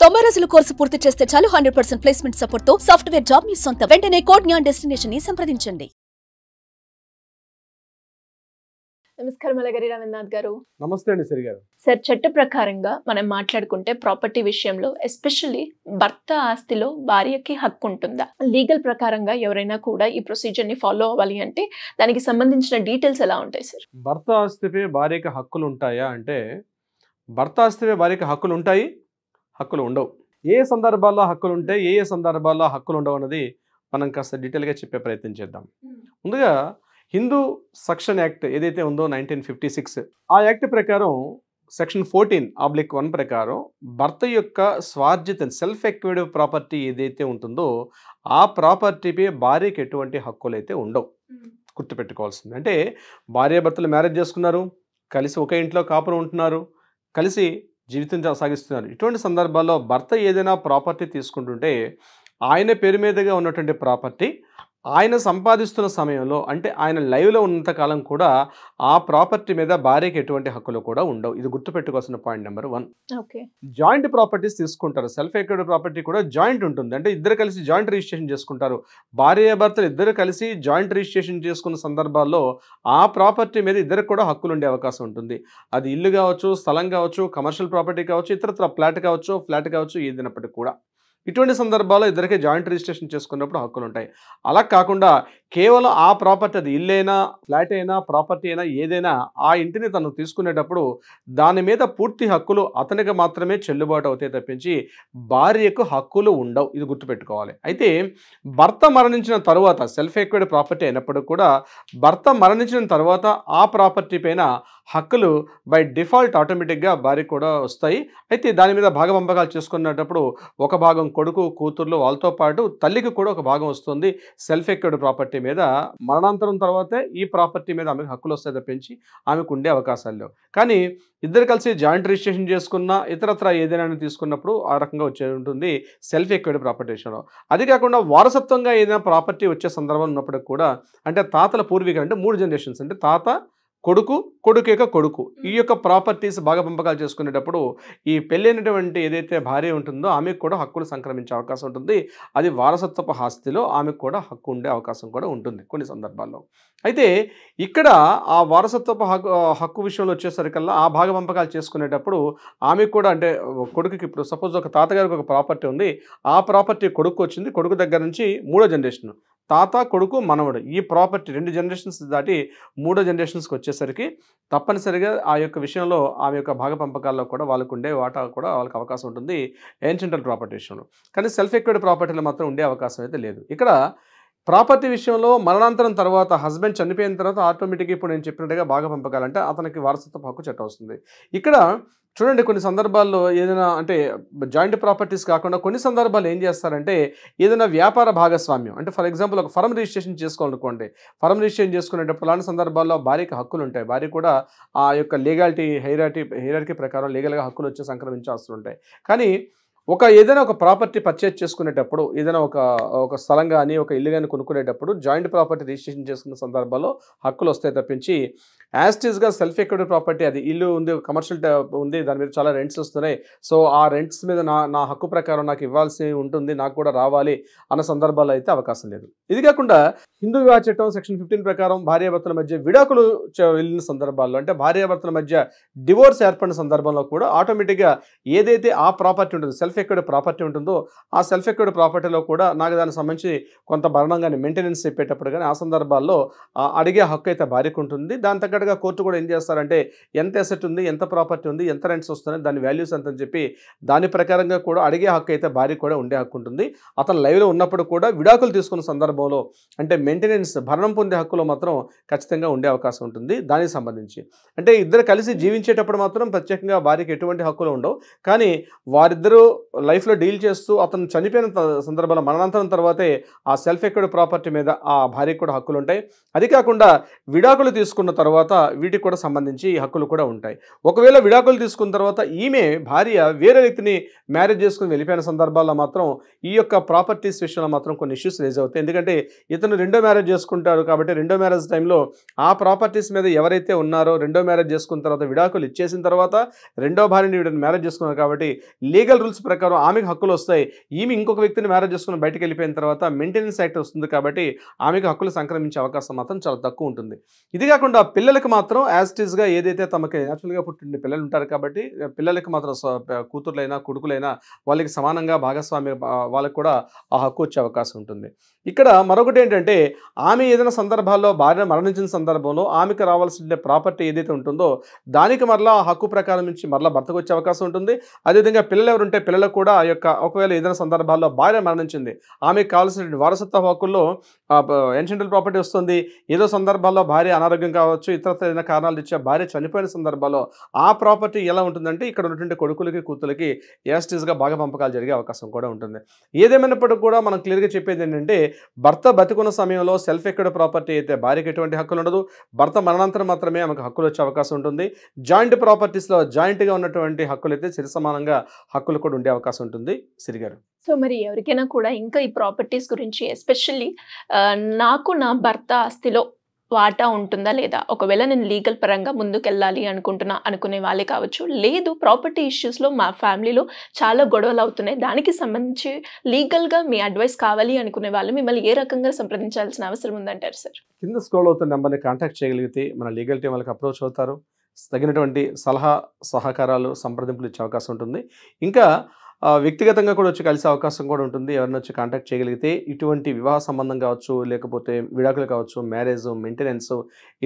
90 రోజుల కోర్సు పూర్తి చేస్తే చాలు 100% ప్లేస్మెంట్ సపోర్ట్ తో సాఫ్ట్వేర్ జాబ్ మీ సొంతం. వెంటనే కోడ్ జ్ఞాన్ డెస్టినేషన్ ని సంప్రదించండి. నమస్కారం అలగరి రవీంద్రనాథ్ గారు. నమస్తే అండి సిరి గారు. సార్, చట్ట ప్రకారంగా మనం మాట్లాడుకుంటే ప్రాపర్టీ విషయంలో ఎస్పెషల్లీ భర్త ఆస్తిలో భార్యకి హక్కు ఉంటుందా? లీగల్ ప్రకారంగా ఎవరైనా కూడా ఈ ప్రొసీజర్ ని ఫాలో అవ్వాలి అంటే దానికి సంబంధించిన డీటెయిల్స్ ఎలా ఉంటాయి సార్? భర్త ఆస్తిపై భార్యకి హక్కులు ఉంటాయా అంటే, భర్త ఆస్తిపై భార్యకి హక్కులు ఉంటాయి, హక్కులు ఉండవు. ఏ సందర్భాల్లో హక్కులు ఉంటాయి, ఏ సందర్భాల్లో హక్కులు ఉండవు అన్నది మనం కాస్త డీటెయిల్గా చెప్పే ప్రయత్నం చేద్దాం. ముందుగా హిందూ సక్షన్ యాక్ట్ ఏదైతే ఉందో 1956, ఆ యాక్ట్ ప్రకారం సెక్షన్ 14/1 ప్రకారం భర్త యొక్క స్వార్జిత సెల్ఫ్ ఎక్విడ్ ప్రాపర్టీ ఏదైతే ఉంటుందో ఆ ప్రాపర్టీపై భార్యకి ఎటువంటి హక్కులు అయితే ఉండవు. గుర్తుపెట్టుకోవాల్సింది అంటే, భార్యాభర్తలు మ్యారేజ్ చేసుకున్నారు, కలిసి ఒకే ఇంట్లో కాపురం ఉంటున్నారు, కలిసి జీవితం సాగిస్తున్నారు. ఇటువంటి సందర్భాల్లో భర్త ఏదైనా ప్రాపర్టీ తీసుకుంటుంటే ఆయన పేరు మీదుగా ఉన్నటువంటి ప్రాపర్టీ ఆయన సంపాదిస్తున్న సమయంలో, అంటే ఆయన లైవ్లో ఉన్నంతకాలం కూడా ఆ ప్రాపర్టీ మీద భార్యకి ఎటువంటి హక్కులు కూడా ఉండవు. ఇది గుర్తుపెట్టుకోవాల్సిన point number 1. Okay. Joint properties తీసుకుంటారు. సెల్ఫ్ ఎక్విడ్ ప్రాపర్టీ కూడా జాయింట్ ఉంటుంది. అంటే ఇద్దరు కలిసి జాయింట్ రిజిస్ట్రేషన్ చేసుకుంటారు. భార్యాభర్తలు ఇద్దరు కలిసి జాయింట్ రిజిస్ట్రేషన్ చేసుకున్న సందర్భాల్లో ఆ ప్రాపర్టీ మీద ఇద్దరికి కూడా హక్కులు ఉండే అవకాశం ఉంటుంది. అది ఇల్లు కావచ్చు, స్థలం కావచ్చు, కమర్షియల్ ప్రాపర్టీ కావచ్చు, ఇతరత్ర ఫ్లాట్ కావచ్చు, ఏదైనప్పటికీ కూడా ఇటువంటి సందర్భాల్లో ఇద్దరికి జాయింట్ రిజిస్ట్రేషన్ చేసుకున్నప్పుడు హక్కులు ఉంటాయి. అలా కాకుండా కేవలం ఆ ప్రాపర్టీ, అది ఇల్లైనా, ఫ్లాట్ అయినా, ప్రాపర్టీ అయినా, ఏదైనా ఆ ఇంటిని తను తీసుకునేటప్పుడు దాని మీద పూర్తి హక్కులు అతనికి మాత్రమే చెల్లుబాటు అవుతాయి తప్పించి భార్యకు హక్కులు ఉండవు. ఇది గుర్తుపెట్టుకోవాలి. అయితే భర్త మరణించిన తర్వాత సెల్ఫ్ ఎక్విడ్ ప్రాపర్టీ అయినప్పటికీ కూడా భర్త మరణించిన తర్వాత ఆ ప్రాపర్టీ పైన హక్కులు బై డిఫాల్ట్ ఆటోమేటిక్గా భార్యకు కూడా వస్తాయి. అయితే దాని మీద భాగపంపకాలు చేసుకునేటప్పుడు ఒక భాగం కొడుకు, కూతుర్లు, వాళ్ళతో పాటు తల్లికి కూడా ఒక భాగం వస్తుంది. సెల్ఫ్ ఎక్విడ్ ప్రాపర్టీ మీద మరణాంతరం తర్వాతే ఈ ప్రాపర్టీ మీద ఆమెకు హక్కులు వస్తాయి తప్పించి ఆమెకు ఉండే అవకాశాలు లేవు. కానీ ఇద్దరు కలిసి జాయింట్ రిజిస్ట్రేషన్ చేసుకున్న, ఇతరత్ర ఏదైనా తీసుకున్నప్పుడు ఆ రకంగా వచ్చే ఉంటుంది సెల్ఫ్ ఎక్విడ్ ప్రాపర్టీ విషయంలో. అది కాకుండా వారసత్వంగా ఏదైనా ప్రాపర్టీ వచ్చే సందర్భం ఉన్నప్పటికి కూడా, అంటే తాతల పూర్వీకులు, అంటే 3 జనరేషన్స్, అంటే తాత, కొడుకు యొక్క కొడుకు, ఈ యొక్క ప్రాపర్టీస్ భాగపంపకాలు చేసుకునేటప్పుడు ఈ పెళ్ళైనటువంటి ఏదైతే భార్య ఉంటుందో ఆమెకు కూడా హక్కులు సంక్రమించే అవకాశం ఉంటుంది. అది వారసత్వపు ఆస్తిలో ఆమెకు కూడా హక్కు ఉండే అవకాశం కూడా ఉంటుంది కొన్ని సందర్భాల్లో. అయితే ఇక్కడ ఆ వారసత్వపు హక్కు విషయంలో వచ్చేసరికల్లా ఆ భాగపంపకాలు చేసుకునేటప్పుడు ఆమెకు కూడా, అంటే కొడుకుకి ఇప్పుడు సపోజ్ ఒక తాతగారికి ఒక ప్రాపర్టీ ఉంది, ఆ ప్రాపర్టీ కొడుకు వచ్చింది, కొడుకు దగ్గర నుంచి 3వ జనరేషన్ తాత, కొడుకు, మనవడు, ఈ ప్రాపర్టీ 2 జనరేషన్స్ దాటి 3వ జనరేషన్స్కి వచ్చేసరికి తప్పనిసరిగా ఆ యొక్క విషయంలో ఆమె యొక్క భాగపంపకాల్లో కూడా వాళ్ళకు ఉండే వాటా కూడా వాళ్ళకి అవకాశం ఉంటుంది ఏన్షియంటల్ ప్రాపర్టీ విషయంలో. కానీ సెల్ఫ్ ఎక్విడ్ ప్రాపర్టీలో మాత్రం ఉండే అవకాశం అయితే లేదు. ఇక్కడ ప్రాపర్టీ విషయంలో మరణాంతరం తర్వాత హస్బెండ్ చనిపోయిన తర్వాత ఆటోమేటిక్గా ఇప్పుడు నేను చెప్పినట్టుగా భాగపంపకాలు, అంటే అతనికి వారసత్వ హక్కు చట్టం వస్తుంది. ఇక్కడ చూడండి, కొన్ని సందర్భాల్లో ఏదైనా, అంటే జాయింట్ ప్రాపర్టీస్ కాకుండా కొన్ని సందర్భాలు ఏం చేస్తారంటే ఏదైనా వ్యాపార భాగస్వామ్యం, అంటే ఫర్ ఎగ్జాంపుల్ ఒక ఫర్మ్ రిజిస్ట్రేషన్ చేసుకోవాలనుకోండి, ఫర్మ్ రిజిస్ట్రేషన్ చేసుకునేటప్పుడు అలాంటి సందర్భాల్లో భార్యకి హక్కులు ఉంటాయి. భార్య కూడా ఆ యొక్క లీగాలిటీ హైరార్కీ ప్రకారం లీగల్గా హక్కులు వచ్చి సంక్రమించే అవసరం ఉంటాయి. కానీ ఏదైనా ఒక ప్రాపర్టీ పర్చేజ్ చేసుకునేటప్పుడు, ఏదైనా ఒక స్థలం కానీ ఒక ఇల్లు కానీ కొనుక్కునేటప్పుడు జాయింట్ ప్రాపర్టీ రిజిస్ట్రేషన్ చేసుకున్న సందర్భాల్లో హక్కులు వస్తాయి తప్పించి యాస్టీస్గా సెల్ఫ్ ఎక్విడ్ ప్రాపర్టీ, అది ఇల్లు ఉంది, కమర్షియల్ ఉంది, దాని మీద చాలా రెంట్స్ వస్తున్నాయి, సో ఆ రెంట్స్ మీద నా హక్కు ప్రకారం నాకు ఇవ్వాల్సి ఉంటుంది, నాకు కూడా రావాలి అన్న సందర్భాల్లో అయితే అవకాశం లేదు. ఇది కాకుండా హిందూ వివాహ చట్టం సెక్షన్ 15 ప్రకారం భార్యాభర్తల మధ్య విడాకులు వెళ్ళిన సందర్భాల్లో, అంటే భార్యాభర్తల మధ్య డివోర్స్ ఏర్పడిన సందర్భంలో కూడా ఆటోమేటిక్గా ఏదైతే ఆ ప్రాపర్టీ ఉంటుందో, సెల్ఫ్ ఎక్విడ్ ప్రాపర్టీ ఉంటుందో, ఆ సెల్ఫ్ ఎక్విడ్ ప్రాపర్టీలో కూడా నాకు దానికి సంబంధించి కొంత భరణం కానీ మెయింటెనెన్స్ చెప్పేటప్పుడు కానీ ఆ సందర్భాల్లో అడిగే హక్కు అయితే భార్యకు ఉంటుంది. దాని తగ్గట్టుగా కోర్టు కూడా ఏం చేస్తారంటే ఎంత అసెట్ ఉంది, ఎంత ప్రాపర్టీ ఉంది, ఎంత రెంట్స్ వస్తున్నాయి, దాని వాల్యూస్ ఎంత అని చెప్పి దాని ప్రకారంగా కూడా అడిగే హక్కు అయితే భార్యకు కూడా ఉండే హక్కు ఉంటుంది. అతను లైవ్లో ఉన్నప్పుడు కూడా విడాకులు తీసుకున్న సందర్భంలో, అంటే మెయింటెనెన్స్ భరణం పొందే హక్కులో మాత్రం ఖచ్చితంగా ఉండే అవకాశం ఉంటుంది. దానికి సంబంధించి అంటే ఇద్దరు కలిసి జీవించేటప్పుడు మాత్రం ప్రత్యేకంగా భార్యకి ఎటువంటి హక్కులు ఉండవు. కానీ వారిద్దరూ లైఫ్లో డీల్ చేస్తూ అతను చనిపోయిన సందర్భంలో మరణాంతరం తర్వాతే ఆ సెల్ఫ్ ఎక్విడ్ ప్రాపర్టీ మీద ఆ భార్యకు కూడా హక్కులు ఉంటాయి. అది కాకుండా విడాకులు తీసుకున్న తర్వాత వీటికి కూడా సంబంధించి హక్కులు కూడా ఉంటాయి. ఒకవేళ విడాకులు తీసుకున్న తర్వాత ఈమె భార్య వేరే వ్యక్తిని మ్యారేజ్ చేసుకుని వెళ్ళిపోయిన సందర్భాల్లో మాత్రం ఈ యొక్క ప్రాపర్టీస్ విషయంలో మాత్రం కొన్ని ఇష్యూస్ రేజ్ అవుతాయి. ఎందుకంటే ఇతను రెండో మ్యారేజ్ చేసుకుంటాడు కాబట్టి రెండో మ్యారేజ్ టైంలో ఆ ప్రాపర్టీస్ మీద ఎవరైతే ఉన్నారో రెండో మ్యారేజ్ చేసుకున్న తర్వాత విడాకులు ఇచ్చేసిన తర్వాత రెండో భార్యని వీడిని మ్యారేజ్ చేసుకున్నారు కాబట్టి లీగల్ రూల్స్ ప్రకారం ప్రకారం ఆమెకు హక్కులు వస్తాయి. ఈమె ఇంకొక వ్యక్తిని మ్యారేజ్ చేసుకుని బయటకు వెళ్ళిపోయిన తర్వాత మెయింటెనెన్స్ యాక్ట్ వస్తుంది కాబట్టి ఆమెకు హక్కులు సంక్రమించే అవకాశం మాత్రం చాలా తక్కువ ఉంటుంది. ఇది కాకుండా పిల్లలకు మాత్రం యాజ్ ఇట్ ఈస్గా ఏదైతే తమకి న్యాచురల్గా పుట్టిన పిల్లలు ఉంటారు కాబట్టి పిల్లలకి మాత్రం కూతుర్లైనా కొడుకులైనా వాళ్ళకి సమానంగా భాగస్వామి వాళ్ళకి కూడా ఆ హక్కు వచ్చే అవకాశం ఉంటుంది. ఇక్కడ మరొకటి ఏంటంటే ఆమె ఏదైనా సందర్భాల్లో భార్య మరణించిన సందర్భంలో ఆమెకు రావాల్సిన ప్రాపర్టీ ఏదైతే ఉంటుందో దానికి మరలా హక్కు ప్రకారం నుంచి మరలా భర్తకు వచ్చే అవకాశం ఉంటుంది. అదేవిధంగా పిల్లలు ఎవరుంటే పిల్లలకు కూడా ఆ యొక్క ఒకవేళ ఏదైనా సందర్భాల్లో భార్య మరణించింది ఆమెకు కావాల్సిన వారసత్వ హక్కుల్లో ఎన్షెంటల్ ప్రాపర్టీ వస్తుంది. ఏదో సందర్భాల్లో భార్య అనారోగ్యం కావచ్చు, ఇతరత్ర ఏదైనా కారణాలు ఇచ్చే భార్య చనిపోయిన సందర్భాల్లో ఆ ప్రాపర్టీ ఎలా ఉంటుందంటే ఇక్కడ ఉన్నటువంటి కొడుకులకి కూతులకి యాస్టీస్గా బాగా పంపకాలు జరిగే అవకాశం కూడా ఉంటుంది. ఏదేమైనప్పటికీ కూడా మనం క్లియర్గా చెప్పేది ఏంటంటే భర్త బతికున్న సమయంలో సెల్ఫ్ ఎక్విడ్ ప్రాపర్టీ అయితే భార్యకి ఎటువంటి హక్కులు ఉండదు. భర్త మరణాంతరం మాత్రమే ఆమెకు హక్కులు వచ్చే అవకాశం ఉంటుంది. జాయింట్ ప్రాపర్టీస్లో జాయింట్గా ఉన్నటువంటి హక్కులు అయితే సరి సమానంగా హక్కులు కూడా ఉండే అవకాశం ఉంటుంది. సిరిగారు, సో మరి ఎవరికైనా కూడా ఇంకా ఈ ప్రాపర్టీస్ గురించి ఎస్పెషల్లీ నాకు నా భర్త ఆస్తిలో వాటా ఉంటుందా లేదా, ఒకవేళ నేను లీగల్ పరంగా ముందుకెళ్ళాలి అనుకునే వాళ్ళే కావచ్చు, లేదు ప్రాపర్టీ ఇష్యూస్లో మా ఫ్యామిలీలో చాలా గొడవలు అవుతున్నాయి, దానికి సంబంధించి లీగల్గా మీ అడ్వైస్ కావాలి అనుకునే వాళ్ళు మిమ్మల్ని ఏ రకంగా సంప్రదించాల్సిన అవసరం ఉందంటారు సార్? కింద స్క్రోల్ అవుతున్న నెంబర్ని కాంటాక్ట్ చేయగలిగితే మన లీగల్ టీం వాళ్ళకి అప్రోచ్ అవుతారు. తగినటువంటి సలహా సహకారాలు సంప్రదింపులు ఇచ్చే అవకాశం ఉంటుంది. ఇంకా వ్యక్తిగతంగా కూడా వచ్చి కలిసే అవకాశం కూడా ఉంటుంది. ఎవరిని వచ్చి కాంటాక్ట్ చేయగలిగితే ఇటువంటి వివాహ సంబంధం కావచ్చు, లేకపోతే విడాకులు కావచ్చు, మ్యారేజ్, మెయింటెనెన్స్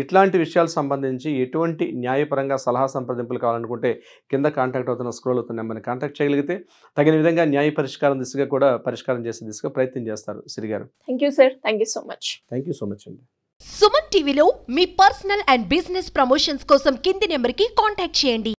ఇట్లాంటి విషయాలకు సంబంధించి ఎటువంటి న్యాయపరంగా సలహా సంప్రదింపులు కావాలనుకుంటే కింద కాంటాక్ట్ అవుతున్న స్క్రోల్ అవుతున్న నెంబర్ని కాంటాక్ట్ చేయగలిగితే తగిన విధంగా న్యాయ పరిష్కారం దిశగా కూడా పరిష్కారం చేసే దిశగా ప్రయత్నం చేస్తారు. సిరిగారు, thank you sir, thank you so much. Thank you so much అండి. సుమన్ టీవీలో మీ పర్సనల్ అండ్ బిజినెస్ ప్రమోషన్స్ కోసం కింది నెంబర్కి కాంటాక్ట్ చేయండి.